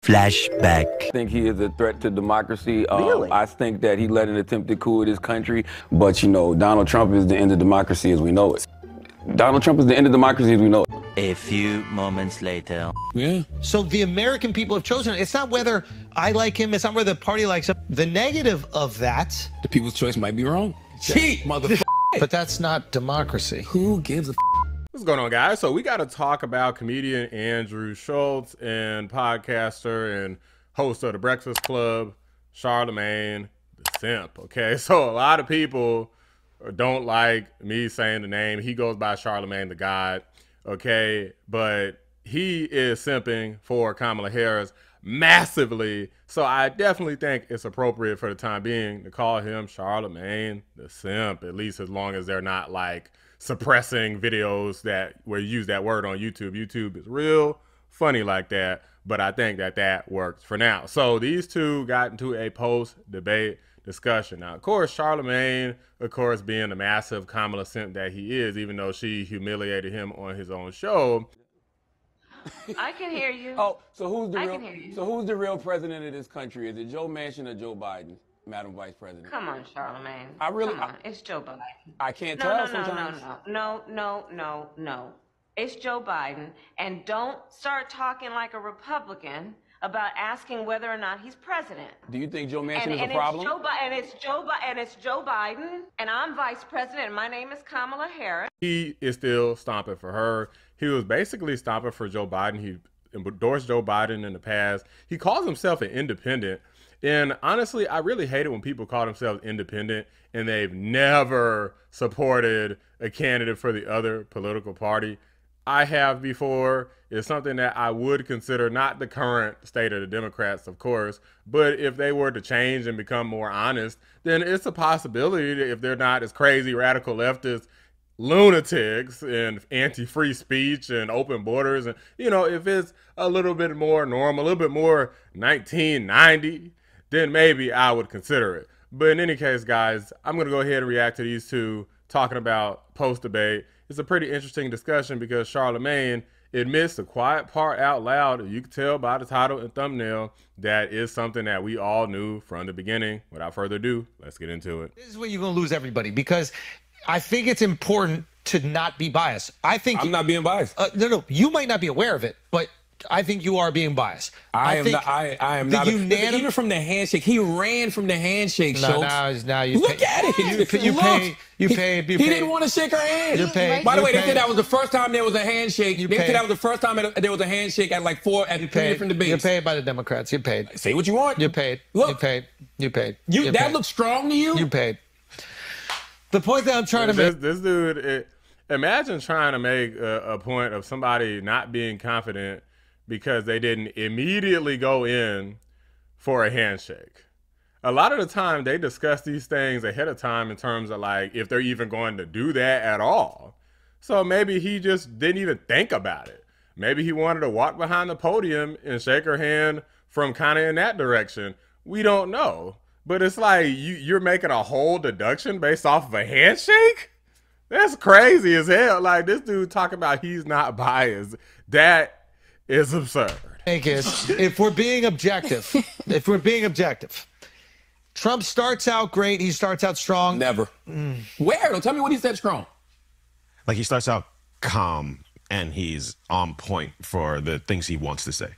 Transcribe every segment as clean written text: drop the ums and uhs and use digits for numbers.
Flashback. I think he is a threat to democracy. Really? I think that he led an attempted coup in this country, but you know, Donald Trump is the end of democracy as we know it. Donald Trump is the end of democracy as we know it. A few moments later. Yeah. So the American people have chosen. It's not whether I like him. It's not whether the party likes him. The negative of that. The people's choice might be wrong. Cheat, motherfucker. But that's not democracy. Who gives a What's going on, guys? So we got to talk about comedian Andrew Schulz and podcaster and host of the Breakfast Club, Charlamagne the Simp. Okay, so a lot of people don't like me saying the name. He goes by Charlamagne the God. Okay, but he is simping for Kamala Harris massively. So I definitely think it's appropriate for the time being to call him Charlamagne the Simp, at least as long as they're not like suppressing videos that where you use that word on YouTube. YouTube is real funny like that, but I think that that works for now. So these two got into a post-debate discussion. Now, of course, Charlamagne, of course, being the massive Kamala simp that he is, even though she humiliated him on his own show. I can hear you. Oh, so who's the I real? can hear you. So who's the real president of this country? Is it Joe Manchin or Joe Biden, Madam Vice President? Come on, Charlamagne. I really- Come on. It's Joe Biden. I can't No, tell no, sometimes. no. It's Joe Biden. And don't start talking like a Republican about asking whether or not he's president. Do you think Joe Manchin is a It's problem? It's Joe Biden, and I'm vice president, and my name is Kamala Harris. He is still stomping for her. He was basically stomping for Joe Biden. He endorsed Joe Biden in the past. He calls himself an independent. And honestly, I really hate it when people call themselves independent and they've never supported a candidate for the other political party. I have before. It's something that I would consider, not the current state of the Democrats, of course, but if they were to change and become more honest, then it's a possibility that if they're not as crazy radical leftists, lunatics and anti-free speech and open borders, and you know, if it's a little bit more normal, a little bit more 1990, then maybe I would consider it. But in any case, guys, I'm going to go ahead and react to these two talking about post-debate. It's a pretty interesting discussion because Charlamagne admits the quiet part out loud. You can tell by the title and thumbnail that is something that we all knew from the beginning. Without further ado, let's get into it. This is where you're going to lose everybody, because I think it's important to not be biased. I think I'm not being biased. No, you might not be aware of it, but I think you are being biased. I am not. Even from the handshake, he ran from the handshake. Now you look at it. You paid. He didn't want to shake her hand. You paid. By the way, they said that was the first time there was a handshake. They said paid. that was the first time there was a handshake at like three different debates. You're paid by the Democrats. You paid. Say what you want. You paid. Look. You paid. You paid. That looks strong to you? You paid. The point that I'm trying to make. This dude, imagine trying to make a point of somebody not being confident because they didn't immediately go in for a handshake. A lot of the time they discuss these things ahead of time in terms of like if they're even going to do that at all. So maybe he just didn't even think about it. Maybe he wanted to walk behind the podium and shake her hand from kind of in that direction. We don't know. But it's like you're making a whole deduction based off of a handshake? That's crazy as hell. Like, this dude talking about he's not biased. That is absurd. If we're being objective, Trump starts out great. He starts out strong. Never. Where? Don't tell me what he said strong. Like, he starts out calm and he's on point for the things he wants to say.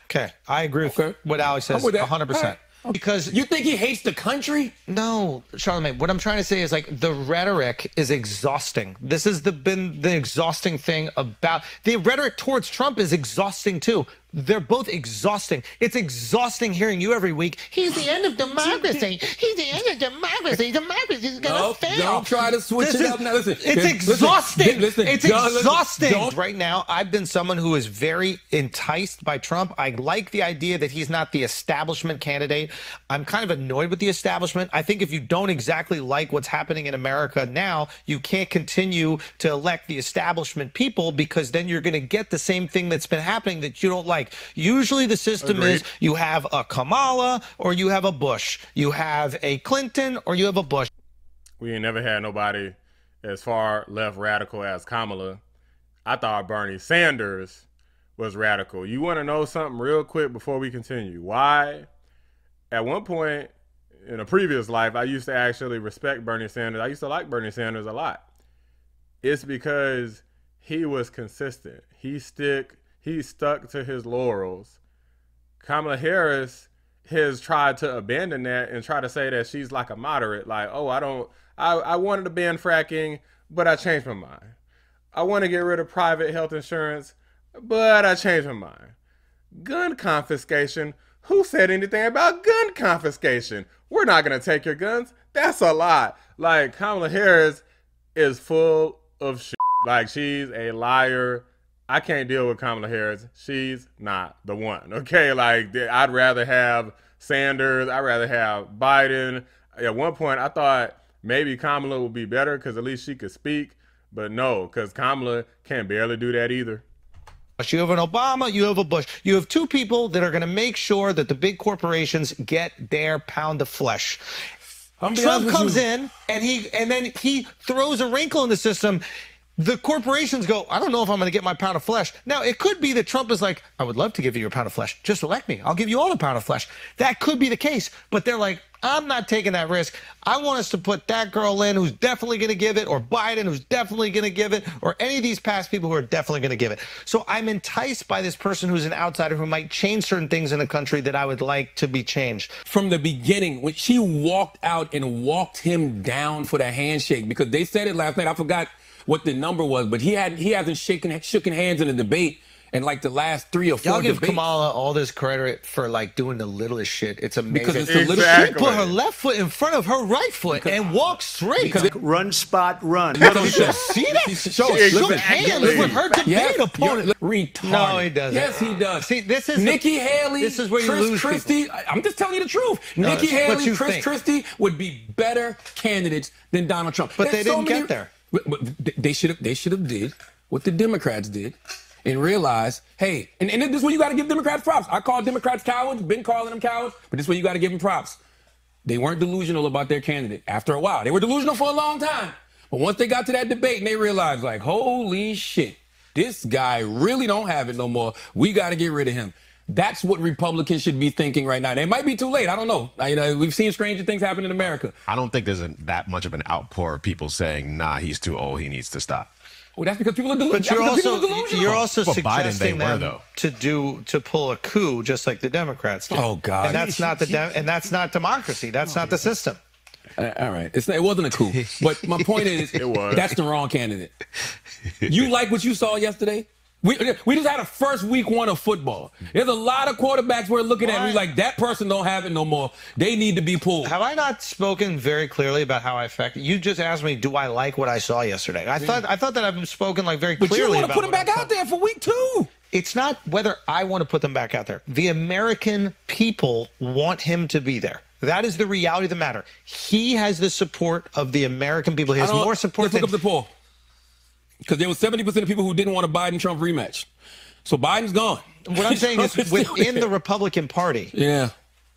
Okay, I agree with what Alex says 100%. Because you think he hates the country? No, Charlamagne. What I'm trying to say is like the rhetoric is exhausting. This has been the exhausting thing about the rhetoric towards Trump is exhausting too. They're both exhausting. It's exhausting hearing you every week. He's the end of democracy. He's the end of democracy. Democracy is gonna fail. Don't try to switch it up. Now listen, it's exhausting. It's exhausting. Don't. Right now, I've been someone who is very enticed by Trump. I like the idea that he's not the establishment candidate. I'm kind of annoyed with the establishment. I think if you don't exactly like what's happening in America now, you can't continue to elect the establishment people, because then you're going to get the same thing that's been happening that you don't like. Usually the system is you have a Kamala or you have a Bush. You have a Clinton or you have a Bush. We ain't never had nobody as far left radical as Kamala. I thought Bernie Sanders was radical. You want to know something real quick before we continue? Why? At one point in a previous life, I used to actually respect Bernie Sanders. I used to like Bernie Sanders a lot. It's because he was consistent. He stuck to his laurels. Kamala Harris has tried to abandon that and try to say that she's like a moderate. Like, oh, I wanted to ban fracking, but I changed my mind. I want to get rid of private health insurance, but I changed my mind. Gun confiscation. Who said anything about gun confiscation? We're not going to take your guns. That's a lie. Like, Kamala Harris is full of shit. Like, she's a liar. I can't deal with Kamala Harris. She's not the one. Okay, like, I'd rather have Sanders. I'd rather have Biden. At one point, I thought maybe Kamala would be better because at least she could speak. But no, because Kamala can barely do that either. You have an Obama, you have a Bush. You have two people that are going to make sure that the big corporations get their pound of flesh. Trump comes in and then he throws a wrinkle in the system. The corporations go, I don't know if I'm going to get my pound of flesh. Now, it could be that Trump is like, I would love to give you your pound of flesh. Just elect me. I'll give you all the pound of flesh. That could be the case. But they're like, I'm not taking that risk. I want us to put that girl in who's definitely going to give it, or Biden who's definitely going to give it, or any of these past people who are definitely going to give it. So I'm enticed by this person who's an outsider who might change certain things in the country that I would like to be changed. From the beginning, when she walked out and walked him down for the handshake, because they said it last night, I forgot what the number was, but he hasn't shaken hands in a debate in like the last 3 or 4 Y'all give debates. Kamala all this credit for like doing the littlest shit. It's amazing. Because it's the little shit. She put her left foot in front of her right foot and walked straight. Run, spot, run. Did you see that? Shook hands with her debate opponent. Retarded. No, he doesn't. Yes, he does. See, this is Nikki Haley. This is where you lose Christie. people. I'm just telling you the truth. No, Nikki Haley, think. Christie would be better candidates than Donald Trump. But they didn't get there. But they should have did what the Democrats did and realize, hey, and this is where you got to give Democrats props. I call Democrats cowards, been calling them cowards, but this is where you got to give them props. They weren't delusional about their candidate after a while. They were delusional for a long time. But once they got to that debate and they realized, like, holy shit, this guy really don't have it no more. We got to get rid of him. That's what Republicans should be thinking right now. They might be too late. I don't know. We've seen stranger things happen in America. I don't think there's that much of an outpour of people saying, nah, he's too old. He needs to stop. Well, that's because people are delusional. But you're also suggesting Biden, them to pull a coup just like the Democrats did. Oh God! And that's not democracy. That's not the system. All right, it wasn't a coup. But my point is, that's the wrong candidate. You like what you saw yesterday? We just had a first week 1 of football. There's a lot of quarterbacks we're looking at. We like, that person don't have it no more. They need to be pulled. Have I not spoken very clearly about how I affect? You just asked me, do I like what I saw yesterday? I thought that I've spoken like very clearly. But you want to put him back out there for week 2. It's not whether I want to put them back out there. The American people want him to be there. That is the reality of the matter. He has the support of the American people. He has more support. Let's look up the poll. Because there was 70% of people who didn't want a Biden-Trump rematch. So Biden's gone. What I'm saying is within the Republican Party,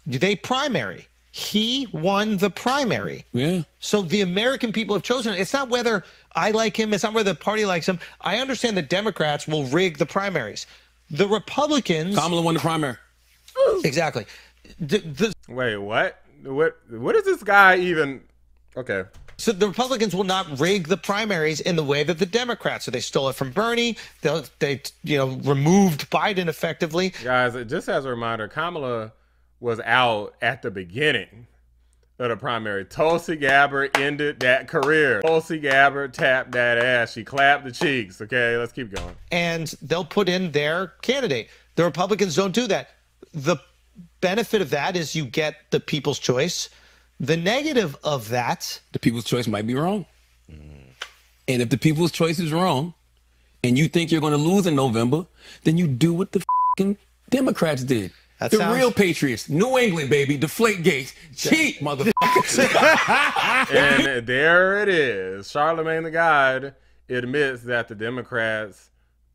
they primary. He won the primary. Yeah. So the American people have chosen it. It's not whether I like him. It's not whether the party likes him. I understand the Democrats will rig the primaries. The Republicans... Kamala won the primary. Exactly. Wait, what? What is this guy even... Okay. So the Republicans will not rig the primaries in the way that the Democrats. So they stole it from Bernie. They removed Biden effectively. Guys, just as a reminder, Kamala was out at the beginning of the primary. Tulsi Gabbard ended that career. Tulsi Gabbard tapped that ass. She clapped the cheeks. Okay, let's keep going. And they'll put in their candidate. The Republicans don't do that. The benefit of that is you get the people's choice. The negative of that... The people's choice might be wrong. And if the people's choice is wrong, and you think you're going to lose in November, then you do what the f***ing Democrats did. Real patriots. New England, baby. Deflate gates. Cheat, motherfuckers. And there it is. Charlamagne the God admits that the Democrats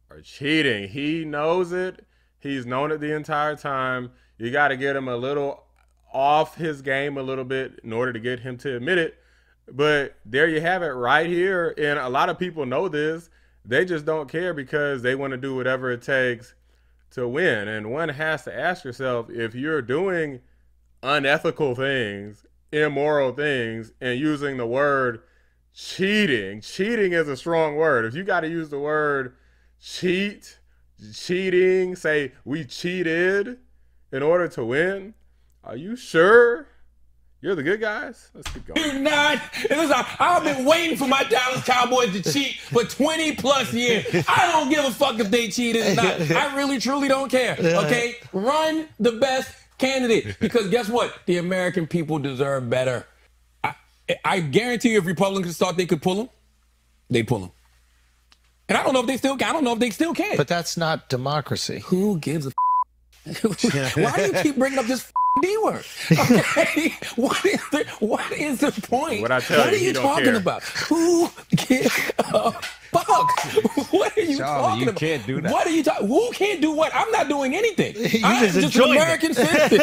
are cheating. He knows it. He's known it the entire time. You got to get him a little off his game a little bit in order to get him to admit it. But there you have it right here. And a lot of people know this. They just don't care because they want to do whatever it takes to win. And one has to ask yourself, if you're doing unethical things, immoral things, and using the word cheating is a strong word. If you got to use the word cheating, say we cheated in order to win, are you sure you're the good guys? Let's keep going. You're not. Listen, I've been waiting for my Dallas Cowboys to cheat for 20 plus years. I don't give a fuck if they cheated or not. I really, truly don't care. Okay? Run the best candidate. Because guess what? The American people deserve better. I guarantee you, if Republicans thought they could pull them, they pull them. And I don't know if they still can. I don't know if they still can. But that's not democracy. Who gives a Why do you keep bringing up this D word? Okay, what is the point? What I tell are you talking about? Who gives a fuck? What are you talking about? Can't do that. What are you talking? Who can't do what? I'm not doing anything. I'm just just an enjoying American citizen.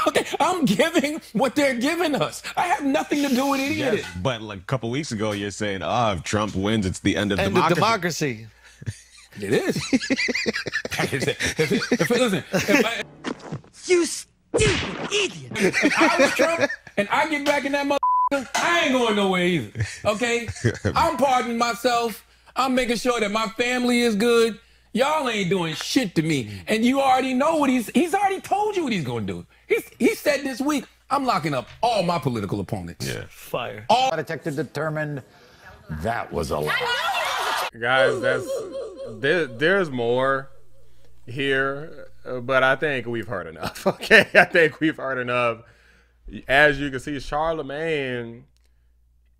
Okay, I'm giving what they're giving us. I have nothing to do with any of it. But like a couple weeks ago, you're saying, if Trump wins, it's the end of And democracy. the democracy. It is. Listen, You stupid idiot. if I was Trump and I get back in that motherfucker, I ain't going nowhere either. Okay? I'm pardoning myself. I'm making sure that my family is good. Y'all ain't doing shit to me. And you already know what he's already told you what he's going to do. He said this week, I'm locking up all my political opponents. Yeah. Fire. All detective determined that was a lie. Guys, there's more here, but I think we've heard enough. Okay, I think we've heard enough. As you can see, Charlamagne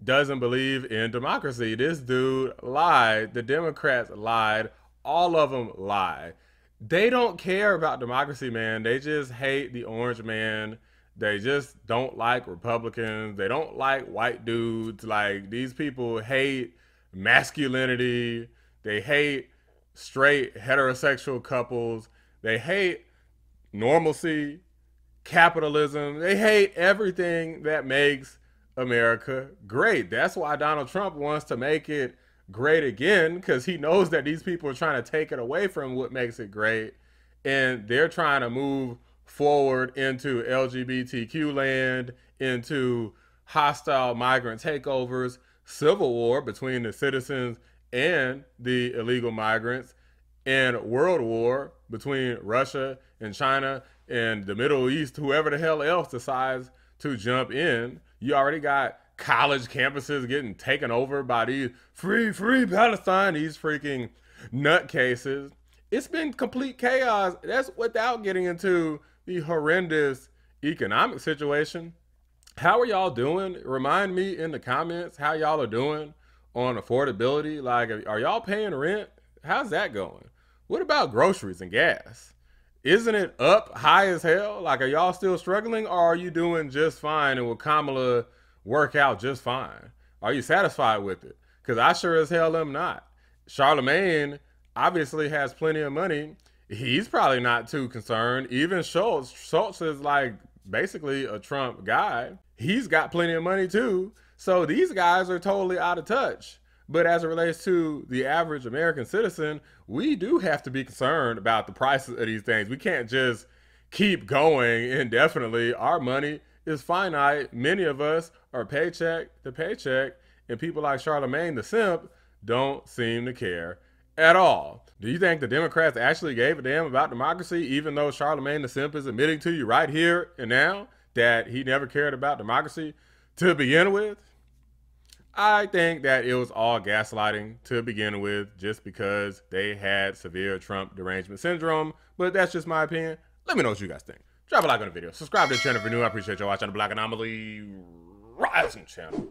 doesn't believe in democracy. This dude lied. The Democrats lied. All of them lie. They don't care about democracy, man. They just hate the orange man. They just don't like Republicans. They don't like white dudes. Like, these people hate masculinity. They hate straight heterosexual couples. They hate normalcy, capitalism. They hate everything that makes America great. That's why Donald Trump wants to make it great again, because he knows that these people are trying to take it away from what makes it great, and they're trying to move forward into LGBTQ land, into hostile migrant takeovers, civil war between the citizens and the illegal migrants, and world war between Russia and China and the Middle East, whoever the hell else decides to jump in. You already got college campuses getting taken over by these free Palestine, these freaking nutcases. It's been complete chaos. That's without getting into the horrendous economic situation. How are y'all doing? Remind me in the comments how y'all are doing on affordability. Like, are y'all paying rent? How's that going? What about groceries and gas? Isn't it up high as hell? Like, are y'all still struggling, or are you doing just fine, and will Kamala work out just fine? Are you satisfied with it? Because I sure as hell am not. Charlamagne obviously has plenty of money. He's probably not too concerned. Even Schulz is like basically a Trump guy. He's got plenty of money too. So these guys are totally out of touch. But as it relates to the average American citizen, we do have to be concerned about the prices of these things. We can't just keep going indefinitely. Our money is finite. Many of us are paycheck to paycheck, and people like Charlamagne the simp don't seem to care at all. Do you think the Democrats actually gave a damn about democracy, even though Charlamagne the simp is admitting to you right here and now that he never cared about democracy to begin with? I think that it was all gaslighting to begin with, just because they had severe Trump derangement syndrome. But that's just my opinion. Let me know what you guys think. Drop a like on the video. Subscribe to the channel if you're new. I appreciate you watching the Black Anomaly Rising channel.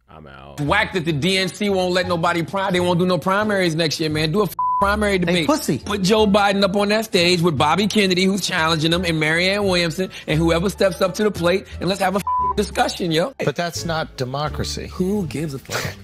I'm out. Whack that the DNC won't let nobody they won't do no primaries next year, man. Do a primary debate. Hey, pussy. Put Joe Biden up on that stage with Bobby Kennedy, who's challenging him, and Marianne Williamson, and whoever steps up to the plate, and let's have a discussion, yo. But that's not democracy. Who gives a fuck?